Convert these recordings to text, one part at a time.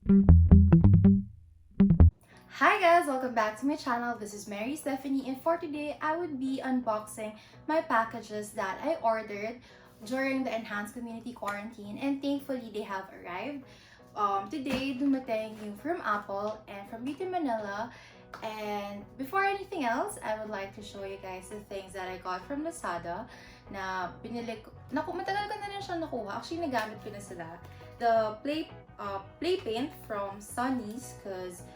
Hi guys! Welcome back to my channel. This is Mary Stephanie, and for today, I would be unboxing my packages that I ordered during the enhanced community quarantine, and thankfully they have arrived. Today, dumating yung from Apple and from Beauty Manila. And before anything else, I would like to show you guys the things that I got from Lazada na binili ko. Matagal ko na rin siya nakuha. Actually, nagamit ko na sila. The play paint from Sunny's, because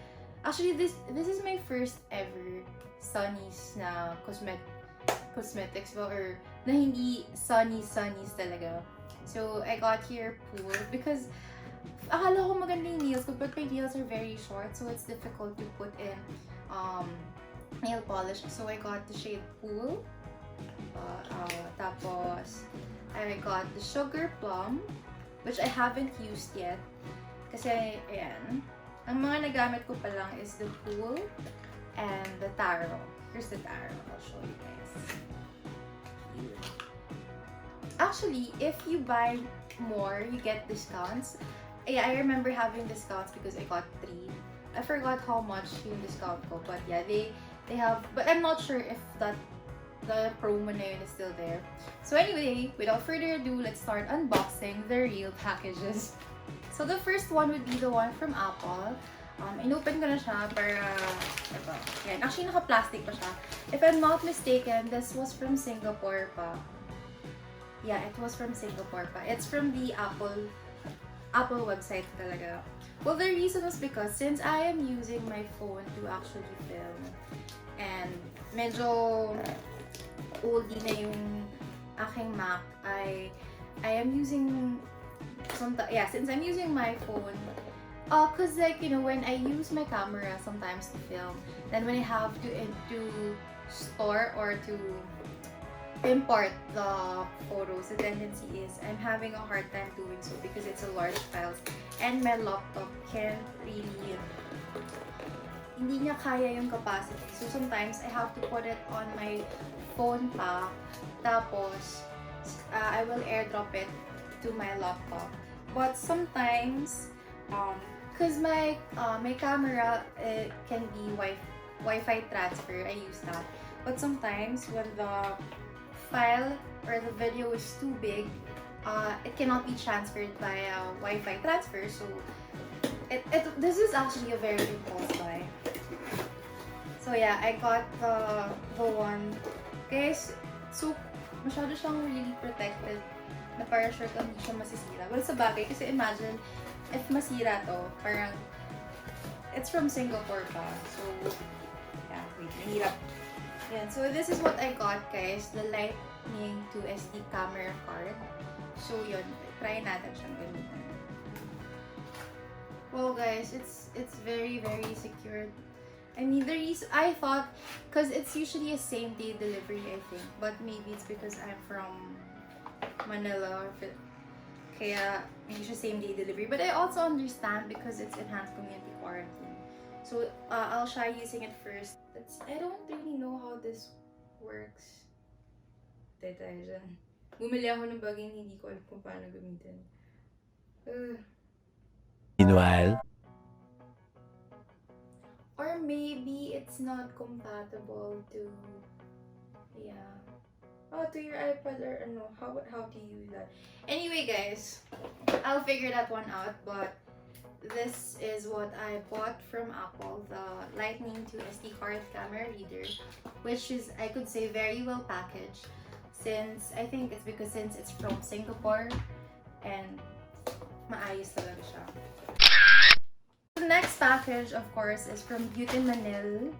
actually this is my first ever Sunny's na cosmetics ba, or na hindi Sunny's talaga. So I got here Pool because akala ko maganda yung nails ko, but my nails are very short, so it's difficult to put in nail polish. So I got the shade Pool. Tapos I got the Sugar Plum, which I haven't used yet. Kasi, ayan. Ang mga nagamit ko pa lang is the Pool and the Taro. Here's the Taro. I'll show you guys. Here. Actually, if you buy more, you get discounts. Yeah, I remember having discounts because I got 3. I forgot how much yung discount ko, but yeah, they have, but I'm not sure if the promo na yun is still there. So anyway, without further ado, let's start unboxing the real packages. So the first one would be the one from Apple. Inopen ko na siya para, ito, yan. Actually, naka-plastic pa siya. If I'm not mistaken, this was from Singapore pa. Yeah, it was from Singapore pa. It's from the Apple website talaga. Well, the reason was because since I am using my phone to actually film, and medyo oldie na yung aking Mac, I am using since I'm using my phone, cause like, you know, when I use my camera sometimes to film, then when I have to store or to import the photos, the tendency is I'm having a hard time doing so because it's a large files, and my laptop can't really, hindi niya kaya yung capacity. So sometimes I have to put it on my phone pa, tapos I will airdrop it to my laptop. But sometimes, cause my camera can be Wi-Fi transfer, I use that. But sometimes when the file or the video is too big, it cannot be transferred via Wi-Fi transfer. So this is actually a very impulse buy. So yeah, I got the one, guys. So masyado siyang really protected, na parang sure ka hindi siya masisira. Well, sa bagay, kasi imagine, if masira to, parang, it's from Singapore pa. So, yeah, wait, mahirap. Yan, so this is what I got, guys. The Lightning to SD camera card. So, yun, try natin siyang gamitin. Well, guys, it's very, very secured. I mean, the reason I thought, because it's usually a same-day delivery, I think. But maybe it's because I'm from Manila, kaya hindi siya same-day delivery. But I also understand because it's enhanced community quarantine. So, I'll try using it first. I don't really know how this works. Tayo dyan. Bumili ako ng bagay, hindi ko alam kung paano gamitin. Meanwhile, or maybe it's not compatible to, yeah. Oh, to your iPad or ano, how to use that. Anyway, guys, I'll figure that one out, but this is what I bought from Apple, the Lightning to SD card camera reader, which is, I could say, very well packaged, since I think it's because since it's from Singapore and maayos talaga siya. The next package, of course, is from Beauty Manila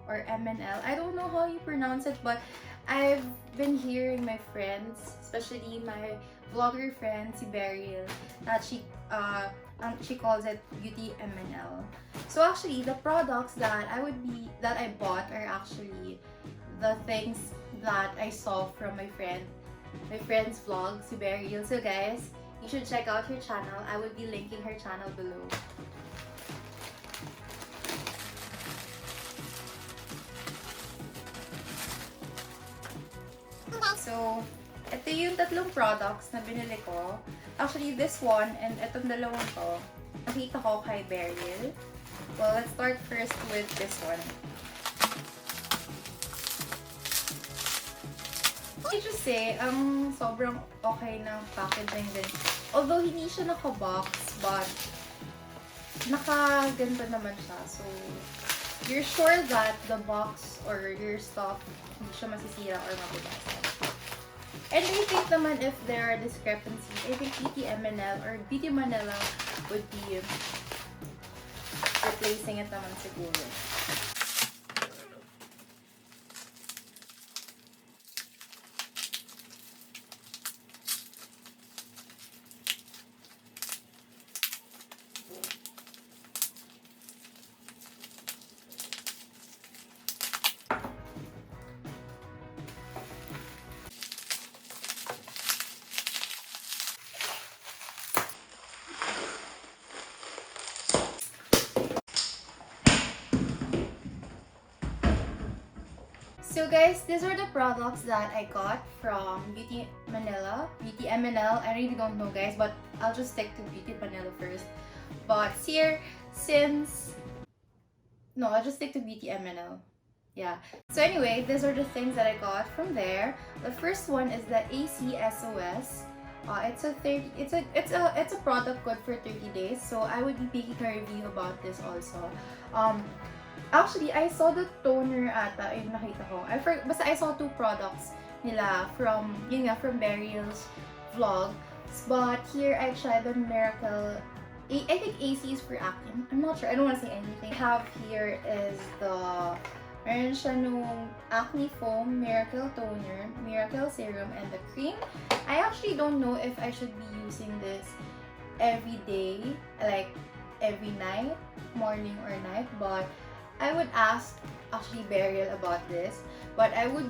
or MNL. I don't know how you pronounce it, but I've been hearing my friends, especially my vlogger friend, si Beryl, that she calls it Beauty MNL. So actually, the products that I bought are actually the things that I saw from my friend's vlog, si Beryl. So guys, you should check out her channel. I will be linking her channel below. So, ito yung tatlong products na binili ko. Actually, this one and itong dalawang to, nakita ko kay Beryl. Well, let's start first with this one. I just say, sobrang okay ng packaging din. Although, hindi siya naka-box, but naka-ganda naman siya. So, you're sure that the box or your stuff hindi siya masisira or mabugasan. And I think naman if there are discrepancies, I think Beauty MNL or Beauty Manila would be replacing it naman siguro. So guys, these are the products that I got from Beauty Manila, Beauty MNL. I really don't know guys, but I'll just stick to Beauty Manila first. But here, I'll just stick to Beauty MNL. Yeah. So anyway, these are the things that I got from there. The first one is the ACSOS. It's a product good for 30 days. So I would be making a review about this also. Actually, I saw the toner ata, yung nakita ko. Basta I saw 2 products nila from Beryl's vlog. But here, I tried the Miracle, I think AC is for acne. I'm not sure, I don't want to say anything. I have here is meron siya nung Acne Foam, Miracle Toner, Miracle Serum, and the cream. I actually don't know if I should be using this every day, like every night, morning or night, but I would ask actually Beryl about this, but I would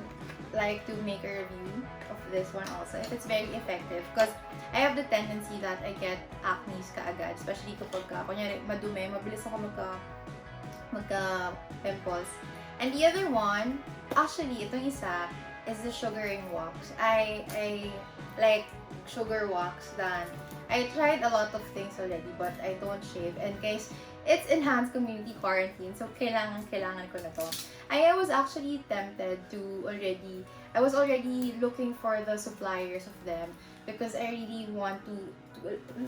like to make a review of this one also if it's very effective because I have the tendency that I get acne kaagad, especially kapag kunyari madumi, mabilis ako magka-pimples. And the other one, actually itong isa is the sugaring wax. I like sugar wax than I tried a lot of things already, but I don't shave. And guys, it's enhanced community quarantine, so kailangan ko na to. I was actually tempted to I was already looking for the suppliers of them because I really want to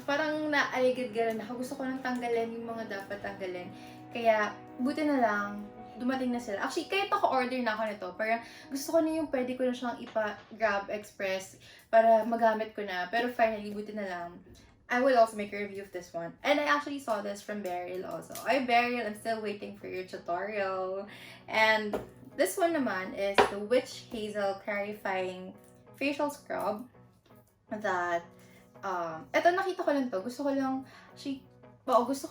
parang naaligid-garan ako. Gusto ko nang tanggalin yung mga dapat tanggalin. Kaya, buti na lang, dumating na sila. Actually, kahit ako-order na ako nito, parang gusto ko na yung pwede ko na siyang ipa-grab express para magamit ko na. Pero finally, buti na lang, I will also make a review of this one. And I actually saw this from Beryl also. Ay, Beryl, I'm still waiting for your tutorial. And this one naman is the Witch Hazel Clarifying Facial Scrub that, eto nakita ko lang to. Gusto ko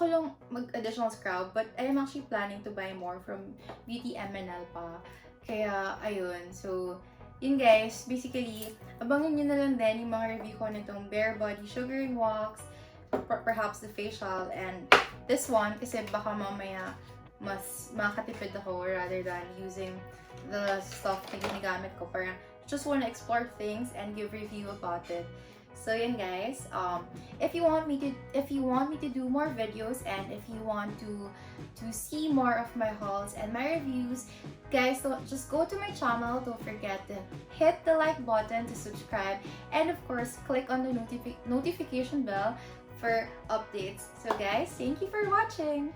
lang mag-additional scrub, but I am actually planning to buy more from Beauty MNL pa. Kaya, ayun. So, yun guys, basically, abangin nyo na lang din yung mga review ko nitong Bare Body Sugaring Wax, perhaps the facial, and this one, kasi baka mamaya mas makatipid ako rather than using the stuff na ginagamit ko. Parang just wanna explore things and give review about it. So yun guys, if you want me to do more videos and if you want to see more of my hauls and my reviews, guys, so just go to my channel. Don't forget to hit the like button to subscribe, and of course click on the notification bell for updates. So guys, thank you for watching.